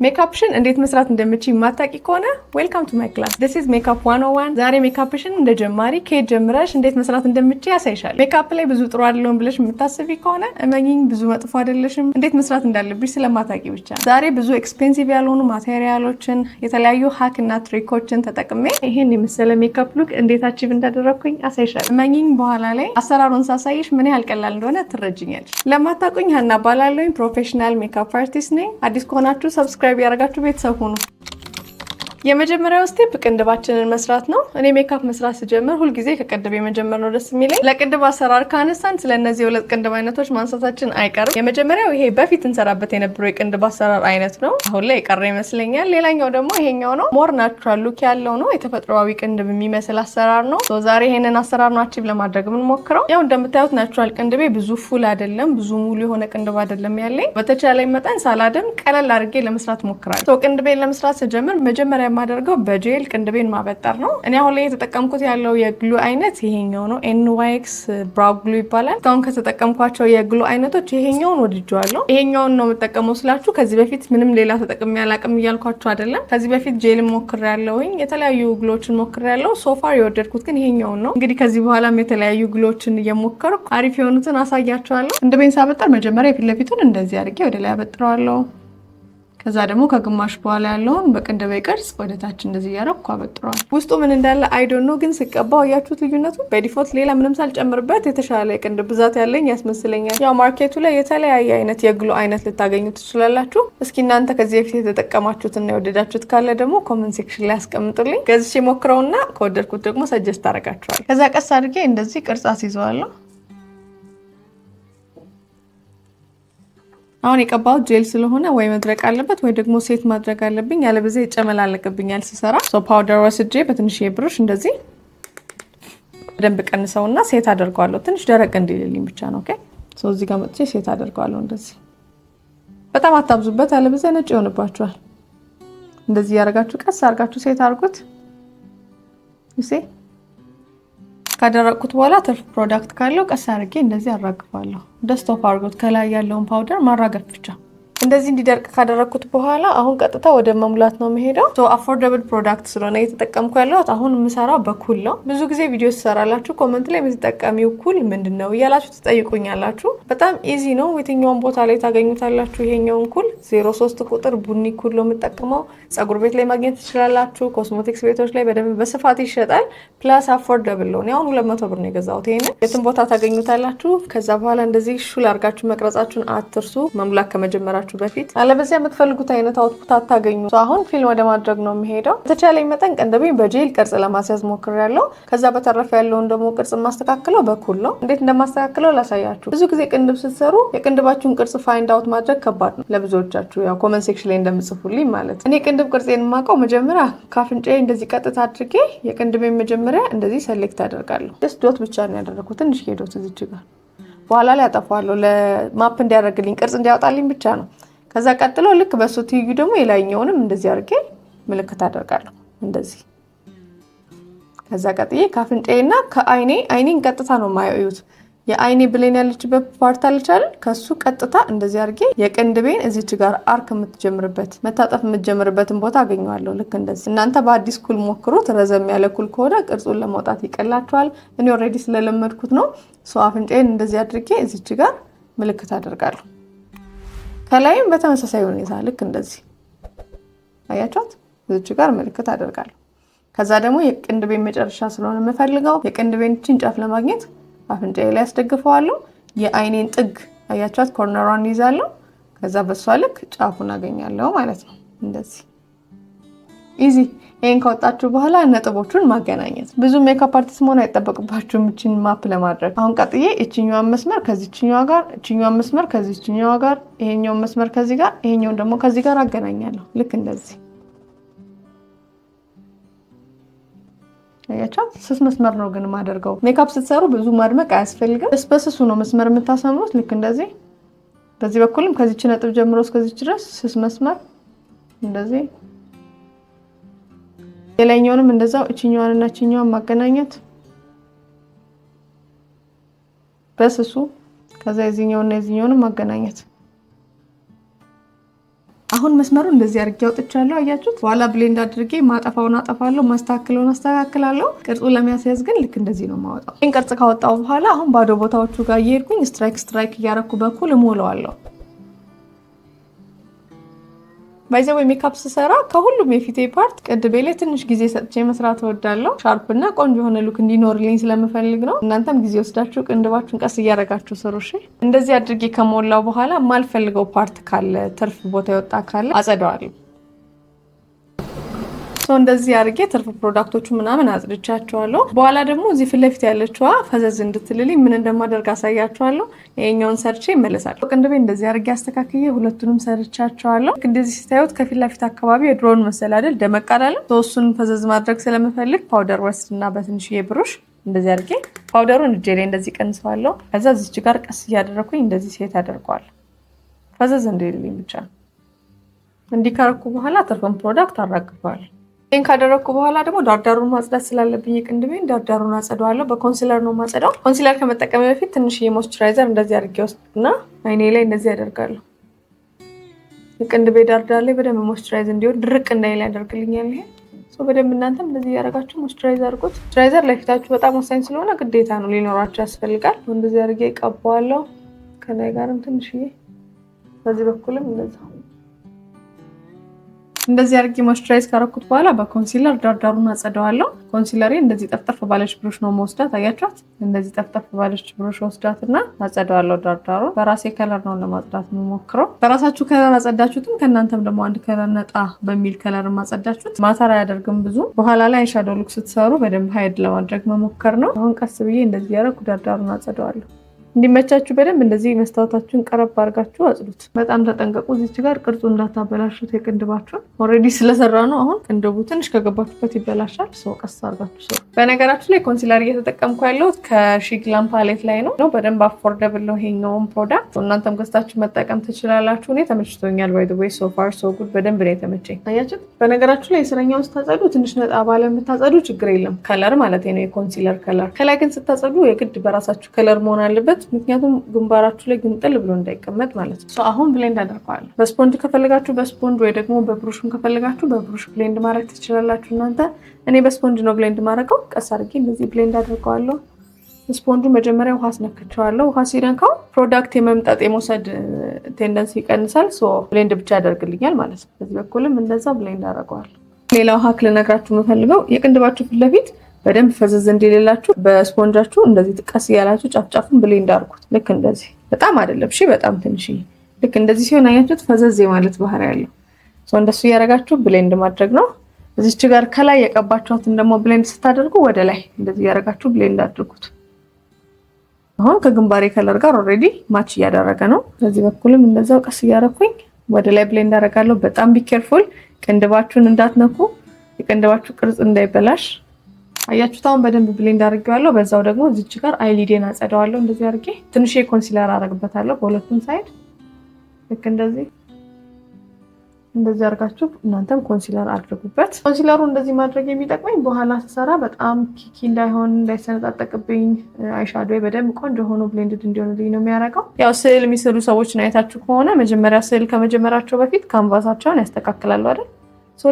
ሜካፕሽን እንዴት መስራት እንደምችል ማታቂ ከሆነ ዌልካም ቱ ማይ ክላስ this is makeup 101 ዛሬ ሜካፕሽን እንደ ጀማሪ ከየት ጀምረሽ እንዴት መስራት እንደምችል ያሳይሻል። ሜካፕ ላይ ብዙ ጥሩ አይደለም ብለሽ የምታስቢ ከሆነ እመኚኝ ብዙ መጥፎ አይደለሽም። እንዴት መስራት እንዳለብሽ ስለማታቂ ብቻ ዛሬ ብዙ ኤክስፔንሲቭ ያልሆኑ ማቴሪያሎችን የተለያዩ ሃክ እና ትሪኮችን ተጠቅሜ ይሄን የመሰለ ሜካፕ ሉክ እንዴት አቺቭ እንዳደረኩኝ ያሳይሻል። እመኚኝ በኋላ ላይ አሰራሩን ሳሳይሽ ምን ያህል ቀላል እንደሆነ ትረጅኛለሽ። ለማታቁኝ ሀና ባላለኝ ፕሮፌሽናል ሜካፕ አርቲስት ነኝ። አዲስ ከሆናችሁ ሰብስክራይብ ያረጋችሁ ቤተሰብ ሁኑ። የመጀመሪያው ስቴፕ ቅንድባችንን መስራት ነው። እኔ ሜካፕ መስራት ስጀምር ሁሉ ጊዜ ከቅንድብ የመጀመር ነው ደስ የሚለኝ። ለቅንድብ አሰራር ካነሳን ስለነዚህ ሁለት ቅንድብ አይነቶች ማንሳታችን አይቀርም። የመጀመሪያው ይሄ በፊት እንሰራበት የነበረው የቅንድብ አሰራር አይነት ነው። አሁን ላይ የቀረ ይመስለኛል። ሌላኛው ደግሞ ይሄኛው ነው። ሞር ናቹራል ሉክ ያለው ነው። የተፈጥሯዊ ቅንድብ የሚመስል አሰራር ነው። ዛሬ ይሄንን አሰራር ነው አቺቭ ለማድረግ የምንሞክረው። ያው እንደምታዩት ናቹራል ቅንድቤ ብዙ ፉል አይደለም፣ ብዙ ሙሉ የሆነ ቅንድብ አይደለም ያለኝ። በተቻለኝ መጠን ሳላደም ቀለል አድርጌ ለመስራት ሞክራለሁ። ቅንድቤን ለመስራት ስጀምር መጀመሪያ የማደርገው በጄል ቅንድቤን ማበጠር ነው። እኔ አሁን ላይ የተጠቀምኩት ያለው የግሉ አይነት ይሄኛው ነው። NYX ብራው ግሉ ይባላል። እስካሁን ከተጠቀምኳቸው የግሉ አይነቶች ይሄኛውን ወድጄዋለሁ። ይሄኛውን ነው የምጠቀመው ስላችሁ ከዚህ በፊት ምንም ሌላ ተጠቅሜ አላቅም እያልኳችሁ አይደለም። ከዚህ በፊት ጄል ሞክሬያለሁኝ፣ የተለያዩ ግሎችን ሞክሬያለሁ። ሶፋር የወደድኩት ግን ይሄኛውን ነው። እንግዲህ ከዚህ በኋላም የተለያዩ ግሎችን እየሞከርኩ አሪፍ የሆኑትን አሳያችኋለሁ። ቅንድቤን ሳበጠር መጀመሪያ የፊት ለፊቱን እንደዚህ አድርጌ ወደ ላይ አበጥረዋለሁ። ከዛ ደግሞ ከግማሽ በኋላ ያለውን በቅንድቤ ቅርጽ ወደ ታች እንደዚህ እያደረኩ አበጥረዋል። ውስጡ ምን እንዳለ አይዶን ነው፣ ግን ስቀባው ያያችሁት ልዩነቱ። በዲፎልት ሌላ ምንም ሳልጨምርበት የተሻለ የቅንድብ ብዛት ያለኝ ያስመስለኛል። ያው ማርኬቱ ላይ የተለያየ አይነት የግሎ አይነት ልታገኙ ትችላላችሁ። እስኪ እናንተ ከዚህ በፊት የተጠቀማችሁትና የወደዳችሁት ካለ ደግሞ ኮመንት ሴክሽን ላይ አስቀምጡልኝ። ገዝቼ ሞክረውና ከወደድኩት ደግሞ ሰጀስት አደርጋችኋለሁ። ከዛ ቀስ አድርጌ እንደዚህ ቅርጽ አስይዘዋለሁ። አሁን የቀባሁት ጄል ስለሆነ ወይ መድረቅ አለበት ወይ ደግሞ ሴት ማድረግ አለብኝ፣ ያለበለዚያ ይጨመላለቅብኛል ስሰራ። ፓውደር ወስጄ በትንሽዬ ብሩሽ እንደዚህ በደንብ ቀንሰውና ሴት አደርገዋለሁ። ትንሽ ደረቅ እንዲልልኝ ብቻ ነው። ኦኬ እዚህ ጋር መጥቼ ሴት አደርገዋለሁ። እንደዚህ በጣም አታብዙበት፣ ያለበለዚያ ነጭ ይሆንባችኋል። እንደዚህ ያደርጋችሁ ቀስ አድርጋችሁ ሴት አድርጉት። እሺ ካደረኩት በኋላ ትርፍ ፕሮዳክት ካለው ቀስ አድርጌ እንደዚህ አራግፋለሁ። ደስቶፕ አድርጎት ከላይ ያለውን ፓውደር ማራገፍ ብቻ። እንደዚህ እንዲደርቅ ካደረኩት በኋላ አሁን ቀጥታ ወደ መሙላት ነው የምሄደው። አፎርደብል ፕሮዳክት ስለሆነ እየተጠቀምኩ ያለሁት አሁን የምሰራው በኩል ነው። ብዙ ጊዜ ቪዲዮ ትሰራላችሁ ኮመንት ላይ የምትጠቀሚው ኩል ምንድን ነው እያላችሁ ትጠይቁኛላችሁ። በጣም ኢዚ ነው። የትኛውን ቦታ ላይ ታገኙታላችሁ። ይሄኛውን ኩል 03 ቁጥር ቡኒ ኩል ነው የምጠቀመው። ፀጉር ቤት ላይ ማግኘት ትችላላችሁ። ኮስሞቲክስ ቤቶች ላይ በደንብ በስፋት ይሸጣል። ፕላስ አፎርደብል ነው። አሁን 200 ብር ነው የገዛሁት። ይሄንን የትም ቦታ ታገኙታላችሁ። ከዛ በኋላ እንደዚህ ሹል አድርጋችሁ መቅረጻችሁን አትርሱ መሙላት ከመጀመራችሁ በፊት፣ አለበለዚያ የምትፈልጉት አይነት አውትፑት አታገኙ። አሁን ፊልም ወደ ማድረግ ነው የሚሄደው። በተቻለኝ መጠን ቅንድቤን በጄል ቅርጽ ለማስያዝ ሞክሬያለሁ። ከዛ በተረፈ ያለውን ደግሞ ቅርጽ ማስተካከለው በኩል ነው። እንዴት እንደማስተካከለው ላሳያችሁ። ብዙ ጊዜ ቅንድብ ስትሰሩ የቅንድባችሁን ቅርጽ ፋይንድ አውት ማድረግ ከባድ ነው ለብዙዎቻችሁ፣ ያው ኮመንት ሴክሽን ላይ እንደምጽፉልኝ ማለት። እኔ ቅንድብ ቅርጼን የማውቀው መጀመሪያ ካፍንጫዬ እንደዚህ ቀጥታ አድርጌ የቅንድቤን መጀመሪያ እንደዚህ ሰሌክት አደርጋለሁ። ዶት ብቻ ነው ያደረኩት፣ ትንሽ ዶት እዚች ጋር። በኋላ ላይ አጠፋዋለሁ ለማፕ እንዲያደርግልኝ ቅርጽ እንዲያወጣልኝ ብቻ ነው። ከዛ ቀጥሎ ልክ በሱ ትይዩ ደግሞ የላይኛውንም እንደዚህ አድርጌ ምልክት አደርጋለሁ እንደዚህ። ከዛ ቀጥዬ ካፍንጫዬና አይኔን ቀጥታ ነው የማያዩት። የአይኔ ብሌን ያለችበት ፓርት አለቻል፣ ከሱ ቀጥታ እንደዚህ አድርጌ የቅንድቤን እዚች ጋር አርክ የምትጀምርበት መታጠፍ የምትጀምርበትን ቦታ አገኘዋለሁ። ልክ እንደዚህ። እናንተ በአዲስ ኩል ሞክሩት። ረዘም ያለ ኩል ከሆነ ቅርጹን ለማውጣት ይቀላችኋል። እኔ ኦልሬዲ ስለለመድኩት ነው። አፍንጫዬን እንደዚህ አድርጌ እዚች ጋር ምልክት አደርጋለሁ። ከላይም በተመሳሳይ ሁኔታ ልክ እንደዚህ አያችኋት፣ እዚች ጋር ምልክት አደርጋለሁ። ከዛ ደግሞ የቅንድቤን መጨረሻ ስለሆነ የምፈልገው የቅንድቤን ጫፍ ለማግኘት አፍንጫዬ ላይ አስደግፈዋለሁ። የአይኔን ጥግ አያችኋት፣ ኮርነሯን ይዛለሁ። ከዛ በሷ ልክ ጫፉን አገኛለሁ ማለት ነው። እንደዚህ ኢዚ። ይሄን ካወጣችሁ በኋላ ነጥቦቹን ማገናኘት። ብዙ ሜካፕ አርቲስት መሆን አይጠበቅባችሁም እቺን ማፕ ለማድረግ። አሁን ቀጥዬ እቺኛዋን መስመር ከዚህኛዋ ጋር፣ እቺኛዋን መስመር ከዚህኛዋ ጋር፣ ይሄኛውን መስመር ከዚህ ጋር፣ ይሄኛውን ደግሞ ከዚህ ጋር አገናኛለሁ። ልክ እንደዚህ አያቻት። ስስ መስመር ነው ግን ማደርገው። ሜካፕ ስትሰሩ ብዙ ማድመቅ አያስፈልግም። በስሱ ነው መስመር የምታሰምሩት። ልክ እንደዚህ። በዚህ በኩልም ከዚች ነጥብ ጀምሮ እስከዚች ድረስ ስስ መስመር እንደዚህ። የላይኛውንም እንደዛው እቺኛዋንና እቺኛዋን ማገናኘት በስሱ። ከዛ የዚህኛውና የዚህኛውንም ማገናኘት። አሁን መስመሩ እንደዚህ አድርጌ አውጥቻለሁ። አያችሁት? በኋላ ብሌንድ አድርጌ ማጠፋውን አጠፋለሁ፣ ማስተካከለውን አስተካክላለሁ። ቅርጹ ለማስያዝ ግን ልክ እንደዚህ ነው የማወጣው። ይህን ቅርጽ ካወጣው በኋላ አሁን ባዶ ቦታዎቹ ጋር እየሄድኩኝ ስትራይክ እያረኩ በኩል እሞላዋለሁ። ባይዘው ሜካፕ ስሰራ ከሁሉም የፊቴ ፓርት ቅድቤ ላይ ትንሽ ጊዜ ሰጥቼ መስራት እወዳለሁ። ሻርፕ እና ቆንጆ የሆነ ሉክ እንዲኖርልኝ ስለምፈልግ ነው። እናንተም ጊዜ ወስዳችሁ ቅንድባችሁን ቀስ እያደረጋችሁ ስሩ። እሺ፣ እንደዚህ አድርጌ ከሞላው በኋላ የማልፈልገው ፓርት ካለ ትርፍ ቦታ የወጣ ካለ አጸደዋለሁ። እንደዚህ አድርጌ ትርፍ ፕሮዳክቶቹ ምናምን አጽድቻቸዋለሁ። በኋላ ደግሞ እዚህ ፊት ለፊት ያለችዋ ፈዘዝ እንድትልልኝ ምን እንደማደርግ አሳያቸዋለሁ። ይሄኛውን ሰርቼ እመለሳለሁ። ቅንድቤ እንደዚህ አድርጌ አስተካክዬ ሁለቱንም ሰርቻቸዋለሁ። እንደዚህ ሲታዩት ከፊት ለፊት አካባቢ የድሮውን መሰል አይደል ደመቅ አላለ። እሱን ፈዘዝ ማድረግ ስለምፈልግ ፓውደር ወስድና በትንሽዬ ብሩሽ እንደዚህ አድርጌ ፓውደሩን እጄ ላይ እንደዚህ ቀንሰዋለሁ። ከዛ እዚች ጋር ቀስ እያደረኩኝ እንደዚህ ሴት አደርገዋለሁ። ፈዘዝ እንዲልልኝ ብቻ። እንዲህ ካረኩ በኋላ ትርፍን ፕሮዳክት አራግፈዋለሁ። ይህን ካደረግኩ በኋላ ደግሞ ዳርዳሩን ማጽዳት ስላለብኝ የቅንድቤን ዳርዳሩን አጸደዋለሁ። በኮንሲለር ነው ማጸዳው። ኮንሲለር ከመጠቀም በፊት ትንሽዬ ሞይስቸራይዘር እንደዚህ አድርጌ ወስድና አይኔ ላይ እንደዚህ ያደርጋለሁ። የቅንድቤ ዳርዳር ላይ በደንብ ሞይስቸራይዝ እንዲሆን ድርቅ እንዳይል ያደርግልኛል። ይሄ በደንብ እናንተም እንደዚህ ያደረጋችሁ ሞይስቸራይዝ አድርጉት። ሞይስቸራይዘር ለፊታችሁ በጣም ወሳኝ ስለሆነ ግዴታ ነው ሊኖራችሁ ያስፈልጋል። እንደዚህ አድርጌ እቀባዋለሁ። ከላይ ጋርም ትንሽዬ በዚህ በኩልም እንደዚህ አድርጌ ሞይስቸራይዝ ካረኩት በኋላ በኮንሲለር ዳርዳሩን አጸደዋለሁ። ኮንሲለሬ እንደዚህ ጠፍጠፍ ባለች ብሩሽ ነው መወስዳት። አያችኋት? እንደዚህ ጠፍጠፍ ባለች ብሩሽ ወስዳትና አጸደዋለሁ። ዳርዳሩ በራሴ ከለር ነው ለማጽዳት የምሞክረው። በራሳችሁ ከለር አጸዳችሁትም ከእናንተም ደግሞ አንድ ከለር ነጣ በሚል ከለር ማጸዳችሁት ማተር አያደርግም ብዙ። በኋላ ላይ ሻዶው ሉክ ስትሰሩ በደንብ ሃይድ ለማድረግ መሞከር ነው። አሁን ቀስ ብዬ እንደዚህ ያደረኩ ዳርዳሩን አጸደዋለሁ። እንዲመቻችሁ በደንብ እንደዚህ መስታወታችሁን ቀረብ አድርጋችሁ አጽዱት። በጣም ተጠንቀቁ። እዚች ጋር ቅርጹ እንዳታበላሹት የቅንድባችሁን። ኦልሬዲ ስለሰራ ነው። አሁን ቅንድቡ ትንሽ ከገባችሁበት ይበላሻል። ሰው ቀስ አድርጋችሁ ሰው። በነገራችሁ ላይ ኮንሲለር እየተጠቀምኩ ያለሁት ከሺግላም ፓሌት ላይ ነው። በደንብ አፎርደብል ነው ይሄኛውን ፕሮዳክት። እናንተም ገዝታችሁ መጠቀም ትችላላችሁ። እኔ ተመችቶኛል። ባይ ዘ ዌይ ሶ ፋር ሶ ጉድ። በደንብ ነው የተመቸኝ። አያችሁት? በነገራችሁ ላይ የስረኛውን ስታጸዱ ትንሽ ነጣ ባለ የምታጸዱ ችግር የለም። ከለር ማለት ነው የኮንሲለር ከለር። ከላይ ግን ስታጸዱ የግድ በራሳችሁ ከለር መሆን አለበት። ምክንያቱም ግንባራችሁ ላይ ግንጥል ብሎ እንዳይቀመጥ ማለት ነው። አሁን ብሌንድ አደርገዋለሁ። በስፖንጅ ከፈለጋችሁ በስፖንጅ ወይ ደግሞ በብሩሽም ከፈለጋችሁ በብሩሽ ብሌንድ ማድረግ ትችላላችሁ እናንተ። እኔ በስፖንጅ ነው ብሌንድ ማድረገው። ቀስ አድርጌ እንደዚህ ብሌንድ አደርገዋለሁ። ስፖንጁ መጀመሪያ ውሃ አስነክቸዋለሁ። ውሃ ሲነካው ፕሮዳክት የመምጠጥ የመውሰድ ቴንደንሲ ይቀንሳል። ብሌንድ ብቻ ያደርግልኛል ማለት ነው። በዚህ በኩልም እንደዛ ብሌንድ አደርገዋለሁ። ሌላው ሀክ ልነግራችሁ የምፈልገው የቅንድባችሁ ፊት ለፊት በደንብ ፈዘዝ እንዲልላችሁ በስፖንጃችሁ እንደዚህ ጥቀስ እያላችሁ ጫፍጫፉን ብሌንድ አድርጉት። ልክ እንደዚህ በጣም አይደለም፣ እሺ፣ በጣም ትንሽ። ልክ እንደዚህ ሲሆን አያችሁት ፈዘዝ ማለት ባህሪ ያለው እንደሱ እያደረጋችሁ ብሌንድ ማድረግ ነው። እዚች ጋር ከላይ የቀባችኋትን ደግሞ ብሌንድ ስታደርጉ ወደ ላይ እንደዚህ እያደረጋችሁ ብሌንድ አድርጉት። አሁን ከግንባሬ ከለር ጋር ኦልሬዲ ማች እያደረገ ነው። በዚህ በኩልም እንደዛው ቀስ እያደረኩኝ ወደ ላይ ብሌንድ አደርጋለሁ። በጣም ቢኬርፉል፣ ቅንድባችሁን እንዳትነኩ፣ የቅንድባችሁ ቅርጽ እንዳይበላሽ። አያችሁት? አሁን በደንብ ብሌንድ አድርጌዋለሁ። በዛው ደግሞ እዚች ጋር አይሊዴን አጸደዋለሁ። እንደዚህ አድርጌ ትንሽ ኮንሲለር አደርግበታለሁ በሁለቱም ሳይድ። ልክ እንደዚህ አድርጋችሁ እናንተም ኮንሲለር አድርጉበት። ኮንሲለሩ እንደዚህ ማድረግ የሚጠቅመኝ በኋላ ስሰራ በጣም ኪኪ እንዳይሆን እንዳይሰነጣጠቅብኝ፣ አይሻዶ በደንብ ቆንጆ ሆኖ ብሌንድድ እንዲሆንልኝ ነው የሚያደርገው። ያው ስዕል የሚስሉ ሰዎችን አይታችሁ ከሆነ መጀመሪያ ስዕል ከመጀመራቸው በፊት ካንቫሳቸውን ያስተካክላሉ አይደል?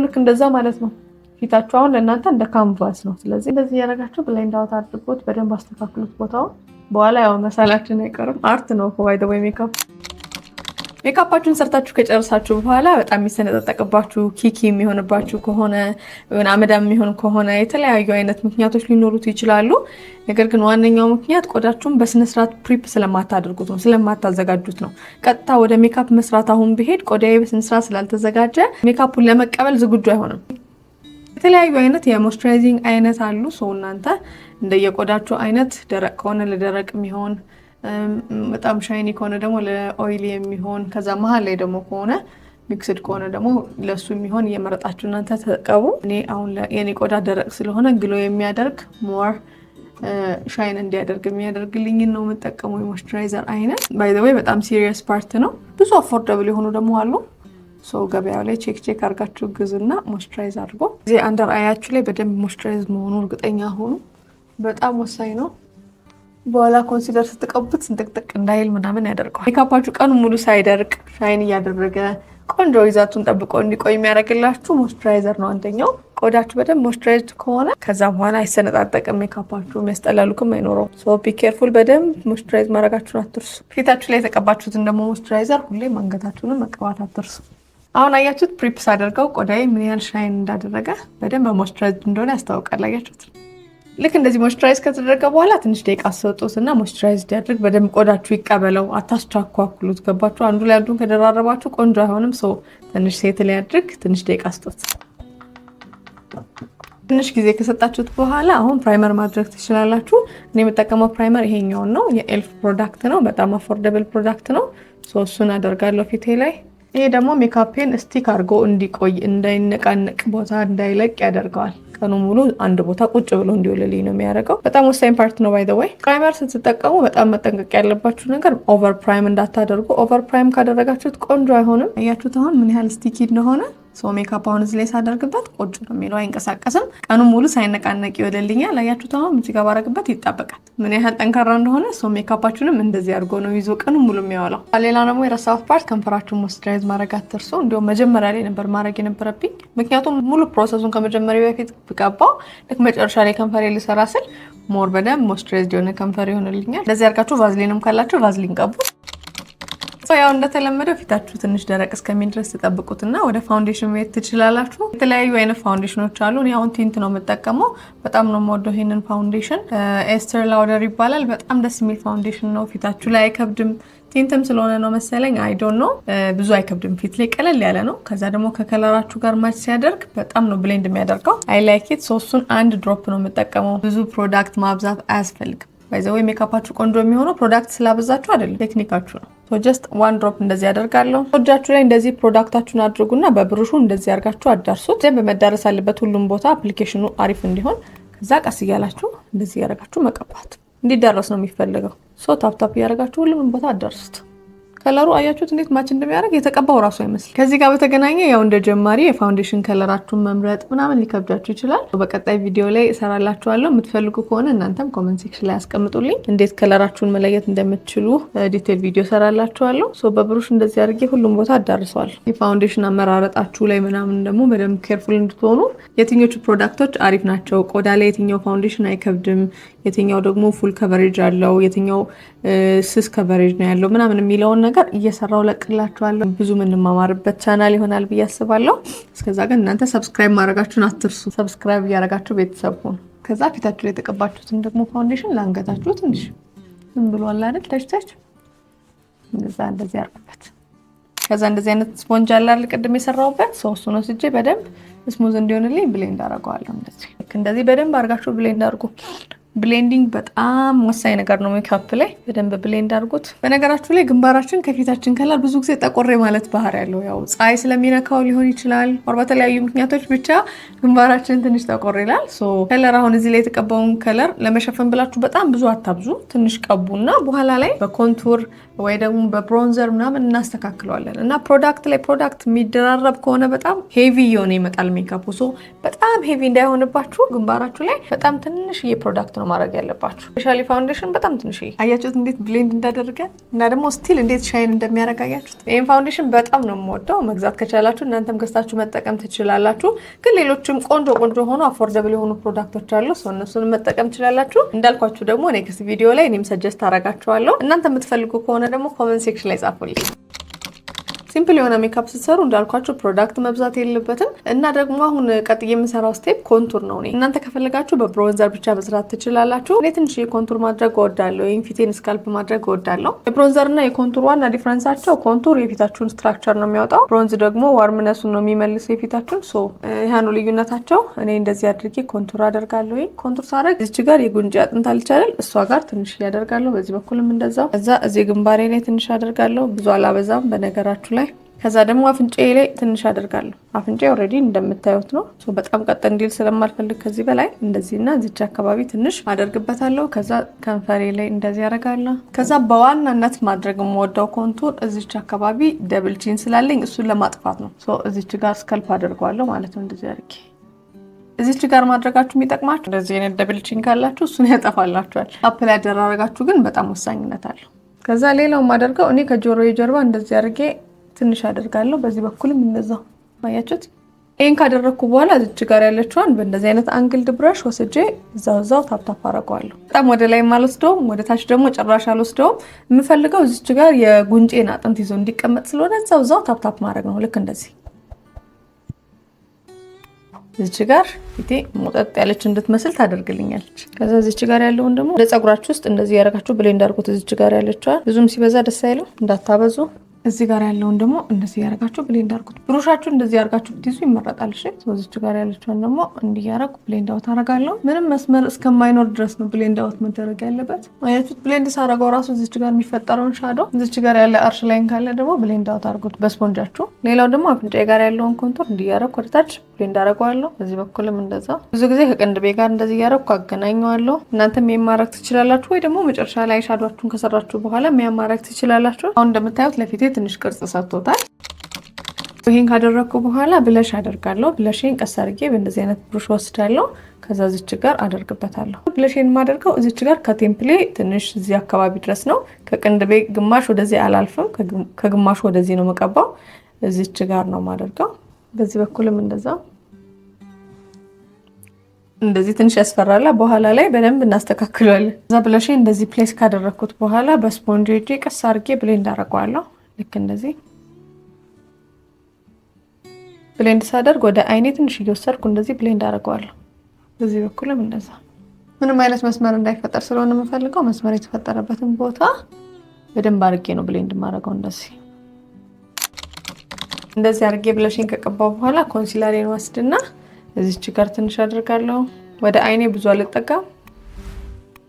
ልክ እንደዛ ማለት ነው። ፊታችሁ አሁን ለእናንተ እንደ ካንቫስ ነው። ስለዚህ እንደዚህ እያደረጋችሁ ብሌንድ አውት አድርጎት በደንብ አስተካክሉት ቦታውን። በኋላ ያው መሳላችን አይቀርም። አርት ነው ባይ ዘ ወይ ሜካፕ። ሜካፓችሁን ሰርታችሁ ከጨረሳችሁ በኋላ በጣም የሚሰነጣጠቅባችሁ ኪኪ የሚሆንባችሁ ከሆነ ወይና አመዳም የሚሆን ከሆነ የተለያዩ አይነት ምክንያቶች ሊኖሩት ይችላሉ። ነገር ግን ዋነኛው ምክንያት ቆዳችሁን በስነስርዓት ፕሪፕ ስለማታደርጉት ነው፣ ስለማታዘጋጁት ነው። ቀጥታ ወደ ሜካፕ መስራት አሁን ብሄድ ቆዳዬ በስነስርዓት ስላልተዘጋጀ ሜካፑን ለመቀበል ዝግጁ አይሆንም። የተለያዩ አይነት የሞይስቸራይዚንግ አይነት አሉ። እናንተ እንደየቆዳችሁ አይነት ደረቅ ከሆነ ለደረቅ የሚሆን፣ በጣም ሻይኒ ከሆነ ደግሞ ለኦይሊ የሚሆን፣ ከዛ መሀል ላይ ደግሞ ከሆነ ሚክስድ ከሆነ ደግሞ ለሱ የሚሆን እየመረጣችሁ እናንተ ተጠቀሙ። እኔ አሁን የኔ ቆዳ ደረቅ ስለሆነ ግሎ የሚያደርግ ሞር ሻይን እንዲያደርግ የሚያደርግልኝን ነው የምጠቀመው የሞይስቸራይዘር አይነት። ባይ ዘ ወይ በጣም ሲሪየስ ፓርት ነው። ብዙ አፎርደብል የሆኑ ደግሞ አሉ። ገበያው ላይ ቼክ አድርጋችሁ ግዙና ሞይስቸራይዝ አድርጎ እዚህ አንደር አያችሁ ላይ በደንብ ሞይስቸራይዝ መሆኑ እርግጠኛ ሆኑ። በጣም ወሳኝ ነው። በኋላ ኮንሲለር ስትቀቡት ስንጥቅጥቅ እንዳይል ምናምን ያደርገዋል። ሜካፓችሁ ቀኑ ሙሉ ሳይደርቅ ሻይን እያደረገ ቆንጆ ይዛቱን ጠብቆ እንዲቆይ የሚያደርግላችሁ ሞይስቸራይዘር ነው አንደኛው። ቆዳችሁ በደንብ ሞይስቸራይዝድ ከሆነ ከዛ በኋላ አይሰነጣጠቅም፣ ሜካፓችሁ የሚያስጠላሉክም አይኖረውም። ሶ ቢ ኬርፉል፣ በደንብ ሞይስቸራይዝ ማድረጋችሁን አትርሱ። ፊታችሁ ላይ የተቀባችሁትን ደግሞ ሞይስቸራይዘር ሁሌ አንገታችሁንም መቀባት አትርሱ። አሁን አያችሁት ፕሪፕስ አድርገው ቆዳዬ ምን ያህል ሻይን እንዳደረገ በደንብ ሞይስቸራይዝድ እንደሆነ ያስታውቃል። አያችሁት? ልክ እንደዚህ ሞይስቸራይዝ ከተደረገ በኋላ ትንሽ ደቂቃ አሰጡትና ሞይስቸራይዝ ያድርግ፣ በደንብ ቆዳችሁ ይቀበለው። አታስቻኳኩሉት። ገባችሁ? አንዱ ላይ አንዱን ከደራረባችሁ ቆንጆ አይሆንም። ሶ ትንሽ ሴት ላይ ያድርግ፣ ትንሽ ደቂቃ አስጡት። ትንሽ ጊዜ ከሰጣችሁት በኋላ አሁን ፕራይመር ማድረግ ትችላላችሁ። እኔ የምጠቀመው ፕራይመር ይሄኛውን ነው። የኤልፍ ፕሮዳክት ነው። በጣም አፎርደብል ፕሮዳክት ነው። ሶ እሱን አደርጋለሁ ፊቴ ላይ። ይሄ ደግሞ ሜካፔን ስቲክ አድርጎ እንዲቆይ እንዳይነቃነቅ ቦታ እንዳይለቅ ያደርገዋል። ቀኑ ሙሉ አንድ ቦታ ቁጭ ብሎ እንዲውልልኝ ነው የሚያደርገው። በጣም ወሳኝ ፓርት ነው። ባይ ዘ ወይ ፕራይመር ስትጠቀሙ በጣም መጠንቀቅ ያለባችሁ ነገር ኦቨር ፕራይም እንዳታደርጉ። ኦቨር ፕራይም ካደረጋችሁት ቆንጆ አይሆንም። እያችሁት አሁን ምን ያህል ስቲኪ እንደሆነ። ሶ ሜካፕ አሁን እዚህ ላይ ሳደርግበት ቁጭ ነው የሚለው፣ አይንቀሳቀስም። ቀኑ ሙሉ ሳይነቃነቅ ይወልልኛል። አያችሁት? አሁን እዚህ ጋር ባረግበት ይጣበቃል። ምን ያህል ጠንካራ እንደሆነ። ሶ ሜካፓችሁንም እንደዚህ አድርጎ ነው ይዞ ቀኑ ሙሉ የሚያወላው። ሌላ ደግሞ የረሳሁት ፓርት ከንፈራችሁን ሞይስቸራይዝ ማድረግ አትርሱ። እንዲሁም መጀመሪያ ላይ ነበር ማድረግ የነበረብኝ፣ ምክንያቱም ሙሉ ፕሮሰሱን ከመጀመሪያ በፊት ብቀባው ልክ መጨረሻ ላይ ከንፈሬ ልሰራ ስል ሞር በደንብ ሞይስቸራይዝ የሆነ ከንፈር ይሆንልኛል። እንደዚህ አድርጋችሁ ቫዝሊንም ካላችሁ ቫዝሊን ቀቡ። ያው እንደተለመደው ፊታችሁ ትንሽ ደረቅ እስከሚል ድረስ ተጠብቁትና ወደ ፋውንዴሽን መሄድ ትችላላችሁ። የተለያዩ አይነት ፋውንዴሽኖች አሉ። እኔ አሁን ቲንት ነው የምጠቀመው። በጣም ነው የምወደው ይሄንን ፋውንዴሽን። ኤስተር ላውደር ይባላል። በጣም ደስ የሚል ፋውንዴሽን ነው። ፊታችሁ ላይ አይከብድም። ቲንትም ስለሆነ ነው መሰለኝ፣ አይ ዶንት ኖ፣ ብዙ አይከብድም። ፊት ላይ ቀለል ያለ ነው። ከዛ ደግሞ ከከለራችሁ ጋር ማች ሲያደርግ በጣም ነው ብሌንድ የሚያደርገው። አይ ላይክ ኢት። ሶስቱን አንድ ድሮፕ ነው የምጠቀመው። ብዙ ፕሮዳክት ማብዛት አያስፈልግም። ባይዘው ሜካፓችሁ ቆንጆ የሚሆነው ፕሮዳክት ስላበዛችሁ አይደለም፣ ቴክኒካችሁ ነው። ሶ ጀስት ዋን ድሮፕ እንደዚህ ያደርጋለሁ። እጃችሁ ላይ እንደዚህ ፕሮዳክታችሁን አድርጉና በብሩሹ እንደዚህ አድርጋችሁ አዳርሱት። ደንብ መዳረስ አለበት ሁሉም ቦታ አፕሊኬሽኑ አሪፍ እንዲሆን። ከዛ ቀስ እያላችሁ እንደዚህ ያደርጋችሁ መቀባት እንዲዳረስ ነው የሚፈልገው። ሶ ታፕታፕ እያደረጋችሁ ሁሉም ቦታ አዳርሱት። ከለሩ አያችሁት እንዴት ማች እንደሚያደርግ? የተቀባው ራሱ አይመስል። ከዚህ ጋር በተገናኘ ያው እንደ ጀማሪ የፋውንዴሽን ከለራችሁን መምረጥ ምናምን ሊከብዳችሁ ይችላል። በቀጣይ ቪዲዮ ላይ እሰራላችኋለሁ። የምትፈልጉ ከሆነ እናንተም ኮመንት ሴክሽን ላይ ያስቀምጡልኝ፣ እንዴት ከለራችሁን መለየት እንደምትችሉ ዲቴል ቪዲዮ እሰራላችኋለሁ። ሶ በብሩሽ እንደዚህ አድርጌ ሁሉም ቦታ አዳርሰዋል። የፋውንዴሽን አመራረጣችሁ ላይ ምናምን ደግሞ በደንብ ኬርፉል እንድትሆኑ፣ የትኞቹ ፕሮዳክቶች አሪፍ ናቸው፣ ቆዳ ላይ የትኛው ፋውንዴሽን አይከብድም፣ የትኛው ደግሞ ፉል ከቨሬጅ አለው፣ የትኛው ስስ ከቨሬጅ ነው ያለው ምናምን የሚለውን ነገር እየሰራው ለቅላችኋለሁ። ብዙ የምንማማርበት ቻናል ይሆናል ብዬ አስባለሁ። እስከዛ ግን እናንተ ሰብስክራይብ ማድረጋችሁን አትርሱ። ሰብስክራይብ እያደረጋችሁ ቤተሰብ ሁኑ። ከዛ ፊታችሁ ላይ የተቀባችሁትን ደግሞ ፋውንዴሽን ለአንገታችሁ ትንሽ ምን ብሏል አይደል? ተች እንደዚህ አድርጉበት። ከዛ እንደዚህ አይነት ስፖንጅ አለ ቅድም የሰራሁበት ሶስቱን ወስጄ በደንብ ስሙዝ እንዲሆንልኝ ብሌንድ አደርገዋለሁ። እንደዚህ በደንብ አድርጋችሁ ብሌንድ አድርጉ። ብሌንዲንግ በጣም ወሳኝ ነገር ነው። ሜካፕ ላይ በደንብ ብሌንድ አድርጉት። በነገራችሁ ላይ ግንባራችን ከፊታችን ከለር ብዙ ጊዜ ጠቆሬ ማለት ባህሪ ያለው ያው ፀሐይ ስለሚነካው ሊሆን ይችላል፣ ወር በተለያዩ ምክንያቶች ብቻ ግንባራችን ትንሽ ጠቆር ይላል። ሶ ከለር አሁን እዚህ ላይ የተቀባውን ከለር ለመሸፈን ብላችሁ በጣም ብዙ አታብዙ። ትንሽ ቀቡና በኋላ ላይ በኮንቱር ወይ ደግሞ በብሮንዘር ምናምን እናስተካክለዋለን። እና ፕሮዳክት ላይ ፕሮዳክት የሚደራረብ ከሆነ በጣም ሄቪ እየሆነ ይመጣል ሜካፑ። ሶ በጣም ሄቪ እንዳይሆንባችሁ ግንባራችሁ ላይ በጣም ትንሽዬ ፕሮዳክት ነው ማድረግ ያለባችሁ። ስፔሻሊ ፋውንዴሽን በጣም ትንሽ አያችሁት እንዴት ብሌንድ እንዳደረገ እና ደግሞ ስቲል እንዴት ሻይን እንደሚያደርግ አያችሁት። ይሄን ፋውንዴሽን በጣም ነው የምወደው። መግዛት ከቻላችሁ እናንተም ገዝታችሁ መጠቀም ትችላላችሁ። ግን ሌሎችም ቆንጆ ሆኖ አፎርደብል የሆኑ ፕሮዳክቶች አሉ። ሰው እነሱን መጠቀም ትችላላችሁ። እንዳልኳችሁ ደግሞ ኔክስት ቪዲዮ ላይ እኔም ሰጀስት አደርጋችኋለሁ። እናንተ የምትፈልጉ ከሆነ ደግሞ ኮመንት ሴክሽን ላይ ጻፉልኝ። ሲምፕል የሆነ ሜካፕ ስትሰሩ እንዳልኳችሁ ፕሮዳክት መብዛት የለበትም። እና ደግሞ አሁን ቀጥዬ የምሰራው ስቴፕ ኮንቱር ነው። እናንተ ከፈለጋችሁ በብሮንዘር ብቻ መስራት ትችላላችሁ። እኔ ትንሽ የኮንቱር ማድረግ እወዳለሁ። ወይም ፊቴን ስካልፕ ማድረግ እወዳለሁ። የብሮንዘር እና የኮንቱር ዋና ዲፍረንሳቸው ኮንቱር የፊታችሁን ስትራክቸር ነው የሚያወጣው፣ ብሮንዝ ደግሞ ዋርምነሱን ነው የሚመልሰው የፊታችሁን። ሶ ይሄ ነው ልዩነታቸው። እኔ እንደዚህ አድርጌ ኮንቱር አደርጋለሁ። ኮንቱር ሳደርግ እዚህ ጋር የጉንጭ አጥንት አልቻለል እሷ ጋር ትንሽ ያደርጋለሁ። በዚህ በኩልም እንደዛው። እዛ እዚህ ግንባሬ ላይ ትንሽ አደርጋለሁ። ብዙ አላበዛም በነገራችሁ ላይ። ከዛ ደግሞ አፍንጫዬ ላይ ትንሽ አደርጋለሁ። አፍንጫዬ ኦልሬዲ እንደምታዩት ነው። በጣም ቀጥ እንዲል ስለማልፈልግ ከዚህ በላይ እንደዚህና እዚች አካባቢ ትንሽ አደርግበታለሁ። ከዛ ከንፈሬ ላይ እንደዚህ አደርጋለሁ። ከዛ በዋናነት ማድረግ የምወደው ኮንቱር እዚች አካባቢ ደብል ቺን ስላለኝ እሱን ለማጥፋት ነው። እዚች ጋር ስከልፕ አደርገዋለሁ ማለት ነው። እንደዚህ አድርጌ እዚች ጋር ማድረጋችሁ የሚጠቅማችሁ እንደዚህ አይነት ደብል ቺን ካላችሁ እሱን ያጠፋላችኋል። አፕላይ ያደራረጋችሁ ግን በጣም ወሳኝነት አለው። ከዛ ሌላው ማደርገው እኔ ከጆሮዬ ጀርባ እንደዚህ አድርጌ ትንሽ አደርጋለሁ። በዚህ በኩልም እንደዛው ማያችሁት። ይሄን ካደረኩ በኋላ እዚች ጋር ያለችዋን በእንደዚህ አይነት አንግልድ ብራሽ ወስጄ እዛው ታፕታፕ አደርገዋለሁ። በጣም ወደ ላይ አልወስደውም፣ ወደ ታች ደግሞ ጭራሽ አልወስደውም። የምፈልገው እዚች ጋር የጉንጬን አጥንት ይዞ እንዲቀመጥ ስለሆነ እዛው ታፕታፕ ማድረግ ነው። ልክ እንደዚህ እዚች ጋር ፊቴ ሞጠጥ ያለች እንድትመስል ታደርግልኛለች። ከዛ እዚች ጋር ያለውን ደግሞ ለፀጉራችሁ ውስጥ እንደዚህ ያደርጋችሁ ብሌንድ አድርጉት። እዚች ጋር ያለችዋን ብዙም ሲበዛ ደስ አይልም፣ እንዳታበዙ። እዚህ ጋር ያለውን ደግሞ እንደዚህ ያደርጋችሁ ብሌንድ አድርጉት። ብሩሻችሁ እንደዚህ ያደርጋችሁ ብትይዙ ይመረጣል። እሺ እዚች ጋር ያለችውን ደግሞ እንዲህ ያደረኩ ብሌንድ አውት አደርጋለሁ። ምንም መስመር እስከማይኖር ድረስ ነው ብሌንድ አውት መደረግ ያለበት። አያችሁት? ብሌንድ ሳደርገው ራሱ እዚች ጋር የሚፈጠረውን ሻዶ እዚች ጋር ያለ አርሽ ላይን ካለ ደግሞ ብሌንድ አውት አድርጉት በስፖንጃችሁ። ሌላው ደግሞ አፍንጫዬ ጋር ያለውን ኮንቶር እንዲህ ያደረኩ ወደ ታች ብሌንድ አደርገዋለሁ። በዚህ በኩልም እንደዛ ብዙ ጊዜ ከቅንድቤ ጋር እንደዚህ ያደረኩ አገናኘዋለሁ። እናንተም የማረግ ትችላላችሁ፣ ወይ ደግሞ መጨረሻ ላይ ሻዶአችሁን ከሰራችሁ በኋላ የሚያማረግ ትችላላችሁ። አሁን እንደምታዩት ለፊቴ ትንሽ ቅርጽ ሰጥቶታል። ይሄን ካደረኩ በኋላ ብለሽ አደርጋለሁ። ብለሽን ቀስ አድርጌ በእንደዚህ አይነት ብሩሽ ወስዳለሁ። ከዛ እዚች ጋር አደርግበታለሁ። ብለሽን የማደርገው እዚች ጋር ከቴምፕሌ ትንሽ እዚህ አካባቢ ድረስ ነው። ከቅንድቤ ግማሽ ወደዚህ አላልፍም፣ ከግማሹ ወደዚህ ነው መቀባው። እዚች ጋር ነው የማደርገው። በዚህ በኩልም እንደዛ እንደዚህ ትንሽ ያስፈራላ። በኋላ ላይ በደንብ እናስተካክለዋለን። እዛ ብለሽ እንደዚህ ፕሌስ ካደረኩት በኋላ በስፖንጅ እጄ ቀስ አድርጌ ብሌንድ አደርገዋለሁ። ልክ እንደዚህ ብሌንድ ሳደርግ ወደ አይኔ ትንሽ እየወሰድኩ እንደዚህ ብሌንድ አደርገዋለሁ። በዚህ በኩልም እንደዛ ምንም አይነት መስመር እንዳይፈጠር ስለሆነ የምፈልገው መስመር የተፈጠረበትን ቦታ በደንብ አድርጌ ነው ብሌንድ የማደርገው። እንደዚህ አድርጌ ብለሽን ከቀባው በኋላ ኮንሲለሬን ወስድና እዚች ጋር ትንሽ አድርጋለሁ። ወደ አይኔ ብዙ አልጠጋም፣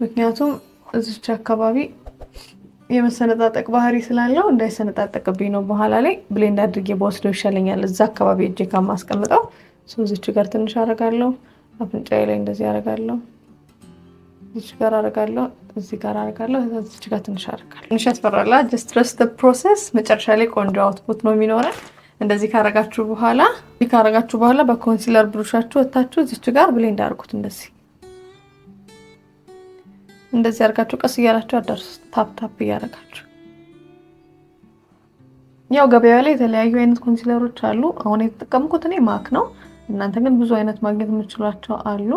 ምክንያቱም እዚች አካባቢ የመሰነጣጠቅ ባህሪ ስላለው እንዳይሰነጣጠቅብኝ ነው። በኋላ ላይ ብሌንድ አድርጌ በወስደው ይሻለኛል እዛ አካባቢ እጄ ከማስቀምጠው። እዚች ጋር ትንሽ አደርጋለሁ። አፍንጫዬ ላይ እንደዚህ አደርጋለሁ። እዚች ጋር አደርጋለሁ። እዚህ ጋር አደርጋለሁ። እዚች ጋር ትንሽ አደርጋለሁ። ትንሽ ያስፈራላ። ጀስት ትረስት ዘ ፕሮሰስ። መጨረሻ ላይ ቆንጆ አውትፑት ነው የሚኖረን። እንደዚህ ካረጋችሁ በኋላ በኮንሲለር ብሩሻችሁ ወጣችሁ እዚች ጋር ብሌንድ አድርጉት። እንደዚህ አድርጋችሁ ቀስ እያላችሁ አዳርሱት። ታፕ እያደረጋችሁ ያው ገበያ ላይ የተለያዩ አይነት ኮንሲለሮች አሉ። አሁን የተጠቀምኩት እኔ ማክ ነው። እናንተ ግን ብዙ አይነት ማግኘት የምትችሏቸው አሉ።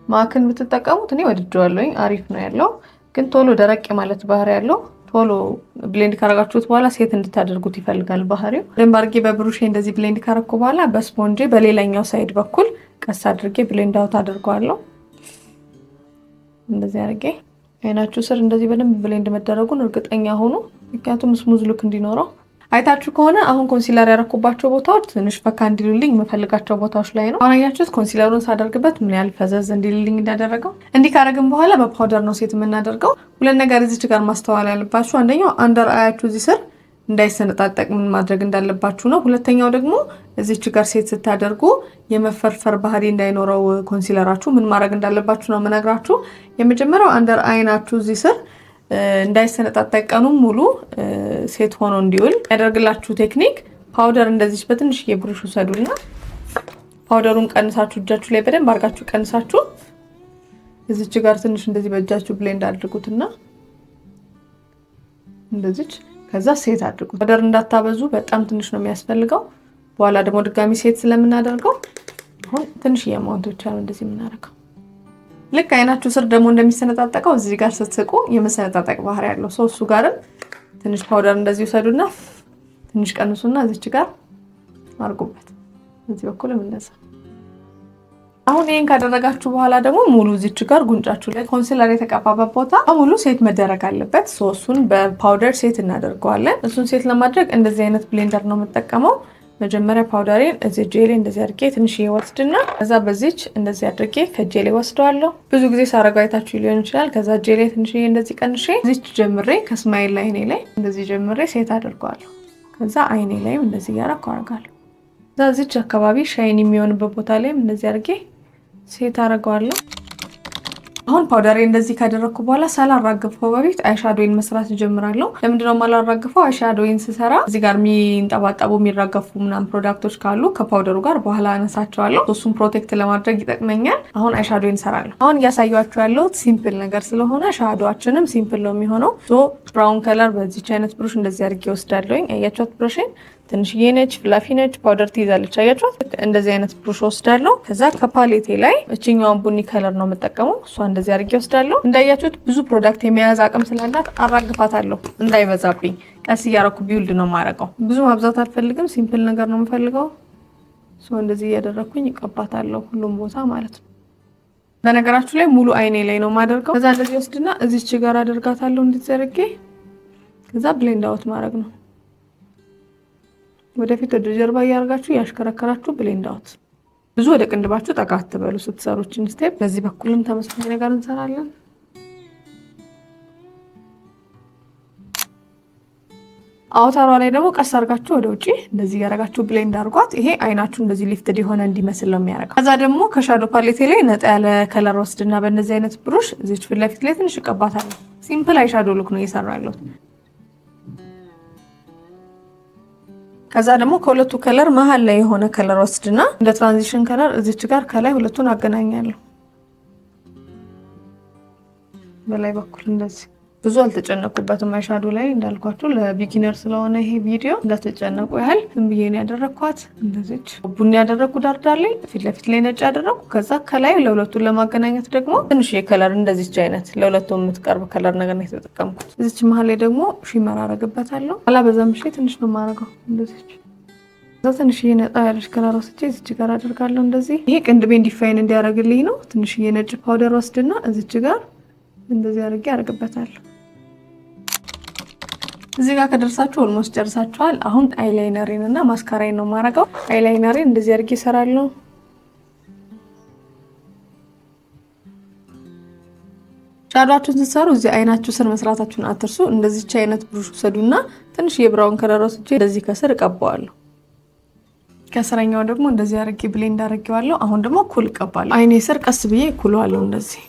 ማክን ብትጠቀሙት እኔ ወድጄዋለሁኝ። አሪፍ ነው ያለው፣ ግን ቶሎ ደረቅ ማለት ባህሪ ያለው። ቶሎ ብሌንድ ካረጋችሁት በኋላ ሴት እንድታደርጉት ይፈልጋል ባህሪው። ደንብ አድርጌ በብሩሼ እንደዚህ ብሌንድ ካረኩ በኋላ በስፖንጄ በሌላኛው ሳይድ በኩል ቀስ አድርጌ ብሌንድ አውት አድርገዋለሁ። እንደዚህ አድርጌ አይናችሁ ስር እንደዚህ በደንብ ብሌንድ መደረጉን እርግጠኛ ሆኑ፣ ምክንያቱም ስሙዝ ሉክ እንዲኖረው። አይታችሁ ከሆነ አሁን ኮንሲለር ያረኩባቸው ቦታዎች ትንሽ ፈካ እንዲሉልኝ የምፈልጋቸው ቦታዎች ላይ ነው። አሁን አያችሁት ኮንሲለሩን ሳደርግበት ምን ያህል ፈዘዝ እንዲልልኝ እንዳደረገው። እንዲህ ካረግን በኋላ በፓውደር ነው ሴት የምናደርገው። ሁለት ነገር እዚች ጋር ማስተዋል ያለባችሁ፣ አንደኛው አንደር አያችሁ እዚህ ስር እንዳይሰነጣጠቅ ምን ማድረግ እንዳለባችሁ ነው። ሁለተኛው ደግሞ እዚች ጋር ሴት ስታደርጉ የመፈርፈር ባህሪ እንዳይኖረው ኮንሲለራችሁ ምን ማድረግ እንዳለባችሁ ነው የምነግራችሁ። የመጀመሪያው አንደር አይናችሁ እዚህ ስር እንዳይሰነጣጠቅ ቀኑን ሙሉ ሴት ሆኖ እንዲውል ያደርግላችሁ ቴክኒክ ፓውደር እንደዚህ በትንሽዬ ብሩሽ ውሰዱና ፓውደሩን ቀንሳችሁ እጃችሁ ላይ በደንብ አድርጋችሁ ቀንሳችሁ እዚች ጋር ትንሽ እንደዚህ በእጃችሁ ብሌንድ አድርጉትና እንደዚች ከዛ ሴት አድርጉት። ፓውደር እንዳታበዙ፣ በጣም ትንሽ ነው የሚያስፈልገው። በኋላ ደግሞ ድጋሚ ሴት ስለምናደርገው አሁን ትንሽ የማውንት ብቻ ነው እንደዚህ የምናደርገው። ልክ አይናችሁ ስር ደግሞ እንደሚሰነጣጠቀው እዚህ ጋር ስትስቁ የመሰነጣጠቅ ባህሪ ያለው ሰው እሱ ጋርም ትንሽ ፓውደር እንደዚህ ወሰዱና ትንሽ ቀንሱና እዚች ጋር አድርጉበት። እዚህ በኩልም እንደዛ። አሁን ይሄን ካደረጋችሁ በኋላ ደግሞ ሙሉ እዚች ጋር ጉንጫችሁ ላይ ኮንሲለር የተቀባበት ቦታ ሙሉ ሴት መደረግ አለበት። እሱን በፓውደር ሴት እናደርገዋለን። እሱን ሴት ለማድረግ እንደዚህ አይነት ብሌንደር ነው የምጠቀመው። መጀመሪያ ፓውደሬን እዚህ ጄሌ እንደዚህ አድርጌ ትንሽ ይወስድና ከዛ በዚች እንደዚህ አድርጌ ከጄሌ ወስደዋለሁ። ብዙ ጊዜ ሳረጋው አይታችሁ ሊሆን ይችላል። ከዛ ጄሌ ትንሽ እንደዚህ ቀንሼ እዚች ጀምሬ ከስማይል ላይ አይኔ ላይ እንደዚህ ጀምሬ ሴት አድርገዋለሁ። ከዛ አይኔ ላይም እንደዚህ ያረኩ አረጋለሁ። ከዛ እዚች አካባቢ ሻይን የሚሆንበት ቦታ ላይም እንደዚህ አድርጌ ሴት አደርገዋለሁ። አሁን ፓውደሬ እንደዚህ ካደረኩ በኋላ ሳላራግፈው በፊት አይሻዶይን መስራት ጀምራለሁ። ለምንድነው ማላራግፈው? አይሻዶይን ስሰራ እዚህ ጋር የሚንጠባጠቡ የሚራገፉ ምናምን ፕሮዳክቶች ካሉ ከፓውደሩ ጋር በኋላ አነሳቸዋለሁ። እሱን ፕሮቴክት ለማድረግ ይጠቅመኛል። አሁን አይሻዶይን ሰራለሁ። አሁን እያሳያችሁ ያለው ሲምፕል ነገር ስለሆነ ሻዶአችንም ሲምፕል ነው የሚሆነው። ብራውን ከለር በዚች አይነት ብሩሽ እንደዚህ አድርጌ ወስዳለሁኝ። አያችሁት? ብሩሽን ትንሽዬ ነች፣ ፍላፊ ነች፣ ፓውደር ትይዛለች። አያችኋት? እንደዚህ አይነት ብሩሽ ወስዳለሁ። ከዛ ከፓሌቴ ላይ እችኛዋን ቡኒ ከለር ነው የምጠቀመው። እሷ እንደዚህ አድርጌ ወስዳለሁ። እንዳያችሁት ብዙ ፕሮዳክት የመያዝ አቅም ስላላት አራግፋታለሁ እንዳይበዛብኝ። ቀስ እያረኩ ቢውልድ ነው የማረገው። ብዙ ማብዛት አልፈልግም። ሲምፕል ነገር ነው የምፈልገው። እንደዚህ እያደረኩኝ እቀባታለሁ ሁሉም ቦታ ማለት ነው። በነገራችሁ ላይ ሙሉ አይኔ ላይ ነው የማደርገው። ከዛ እንደዚህ ወስድና እዚች ጋር አደርጋታለሁ እንድትዘርጌ። ከዛ ብሌንድ አውት ማድረግ ነው። ወደፊት ወደ ጀርባ እያደረጋችሁ ያሽከረከራችሁ ብሌንድ አውት። ብዙ ወደ ቅንድባችሁ ጠጋ አትበሉ ስትሰሩችን ስቴፕ። በዚህ በኩልም ተመሳሳይ ነገር እንሰራለን። አውታሯ ላይ ደግሞ ቀስ አድርጋችሁ ወደ ውጪ እንደዚህ ያረጋችሁ ብሌንድ አድርጓት። ይሄ አይናችሁ እንደዚህ ሊፍትድ የሆነ እንዲመስል ነው የሚያደርገው። ከዛ ደግሞ ከሻዶ ፓሌቴ ላይ ነጣ ያለ ከለር ወስድና በእነዚህ አይነት ብሩሽ እዚች ፊት ለፊት ላይ ትንሽ እቀባታለሁ። ሲምፕል አይ ሻዶ ሉክ ነው እየሰራሁ ያለሁት። ከዛ ደግሞ ከሁለቱ ከለር መሀል ላይ የሆነ ከለር ወስድና እንደ ትራንዚሽን ከለር እዚች ጋር ከላይ ሁለቱን አገናኛለሁ። በላይ በኩል እንደዚህ ብዙ አልተጨነቁበትም። አይሻዶ ላይ እንዳልኳችሁ ለቢጊነር ስለሆነ ይሄ ቪዲዮ እንዳትጨነቁ ያህል ዝም ብዬ ነው ያደረኳት። እንደዚች ቡኒ ያደረኩ ዳርዳር ላይ ፊት ለፊት ላይ ነጭ ያደረኩ። ከዛ ከላይ ለሁለቱን ለማገናኘት ደግሞ ትንሽ የከለር እንደዚች አይነት ለሁለቱ የምትቀርብ ከለር ነገር ነው የተጠቀምኩት። እዚች መሀል ላይ ደግሞ ሺመር አረግበታለሁ። አላበዛም። እሺ ትንሽ ነው የማረገው እንደዚች። ከዛ ትንሽ ነጣ ያለች ከለር ወስጄ እዚች ጋር አደርጋለሁ እንደዚህ። ይሄ ቅንድቤን ዲፋይን እንዲያደርግልኝ ነው። ትንሽ ነጭ ፓውደር ወስድና እዚች ጋር እንደዚህ አድርጌ አደርግበታለሁ። እዚህ ጋር ከደረሳችሁ ኦልሞስት ጨርሳችኋል። አሁን አይላይነሬን እና ማስካራዬን ነው የማረገው። አይላይነሬን እንደዚህ አድርጌ እሰራለሁ። ሻዶአችሁን ስትሰሩ እዚህ አይናችሁ ስር መስራታችሁን አትርሱ። እንደዚህች አይነት ብሩሽ ውሰዱና ትንሽ የብራውን ከለር ወስጄ እንደዚህ ከስር እቀባዋለሁ። ከስረኛው ደግሞ እንደዚህ አድርጌ ብሌንድ አድርጌዋለሁ። አሁን ደግሞ ኩል እቀባለሁ። አይኔ ስር ቀስ ብዬ ኩለዋለሁ እንደዚህ።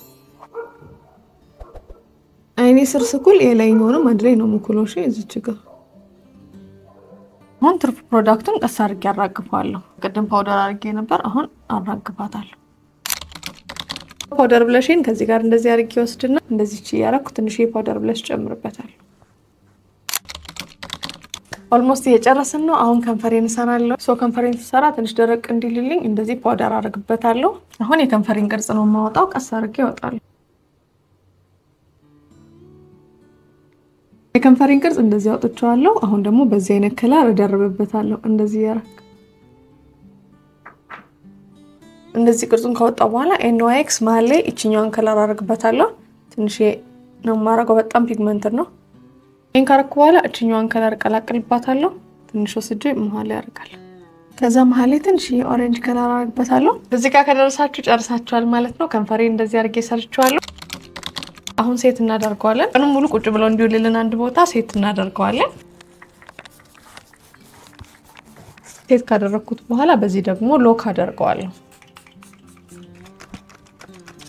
አይኔ ስር ስኩል የላይኛውንም አንድ ላይ ነው የምኩለው። እሺ እዚች ጋር አሁን ትርፍ ፕሮዳክቱን ቀስ አድርጌ አራግፋለሁ። ቅድም ፓውደር አድርጌ ነበር፣ አሁን አራግፋታለሁ። ፓውደር ብለሽን ከዚህ ጋር እንደዚህ አድርጌ ወስድና እንደዚህች እያደረኩ ትንሽ የፓውደር ብለሽ ጨምርበታለሁ። ኦልሞስት እየጨረስን ነው። አሁን ከንፈሬን እሰራለሁ። ከንፈሬን ስሰራ ትንሽ ደረቅ እንዲልልኝ እንደዚህ ፓውደር አድርግበታለሁ። አሁን የከንፈሬን ቅርጽ ነው የማወጣው። ቀስ አድርጌ እወጣለሁ። የከንፈሬን ቅርጽ እንደዚህ አውጥቻለሁ። አሁን ደግሞ በዚህ አይነት ከለር እደርብበታለሁ። እንደዚህ ያረክ እንደዚህ ቅርጹን ካወጣው በኋላ ኤንዋይኤክስ መሀል ላይ እቺኛውን ከለር አደርግበታለሁ። ትንሽ ነው የማረገው፣ በጣም ፒግመንት ነው። ይሄን ካረኩ በኋላ እቺኛውን ከለር ቀላቅልባታለሁ። ትንሽ ወስጄ መሀል ላይ አደርጋለሁ። ከዛ መሀል ላይ ትንሽ የኦሬንጅ ከለር አደርግበታለሁ። እዚህ ጋር ከደረሳችሁ ጨርሳችኋል ማለት ነው። ከንፈሬ እንደዚህ አድርጌ ሰርቻለሁ። አሁን ሴት እናደርገዋለን። ቀኑን ሙሉ ቁጭ ብሎ እንዲውልልን አንድ ቦታ ሴት እናደርገዋለን። ሴት ካደረኩት በኋላ በዚህ ደግሞ ሎክ አደርገዋለሁ።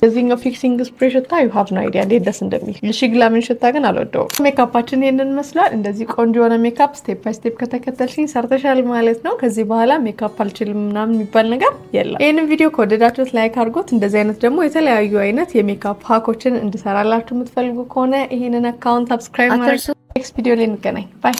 የዚህኛው ፊክሲንግ ስፕሬይ ሽታ ዩ ሃቭ ኖ አይዲያ እንዴት ደስ እንደሚል። የሺግላምን ሽታ ግን አልወደውም። ሜካፓችን ይሄንን መስሏል። እንደዚህ ቆንጆ የሆነ ሜካፕ ስቴፕ ባይ ስቴፕ ከተከተልሽኝ ሰርተሻል ማለት ነው። ከዚህ በኋላ ሜካፕ አልችልም ምናምን የሚባል ነገር የለም። ይህንን ቪዲዮ ከወደዳችሁት ላይክ አድርጎት። እንደዚህ አይነት ደግሞ የተለያዩ አይነት የሜካፕ ሃኮችን እንድሰራላችሁ የምትፈልጉ ከሆነ ይህንን አካውንት ሰብስክራይብ ማድረግ። ኔክስት ቪዲዮ ላይ እንገናኝ። ባይ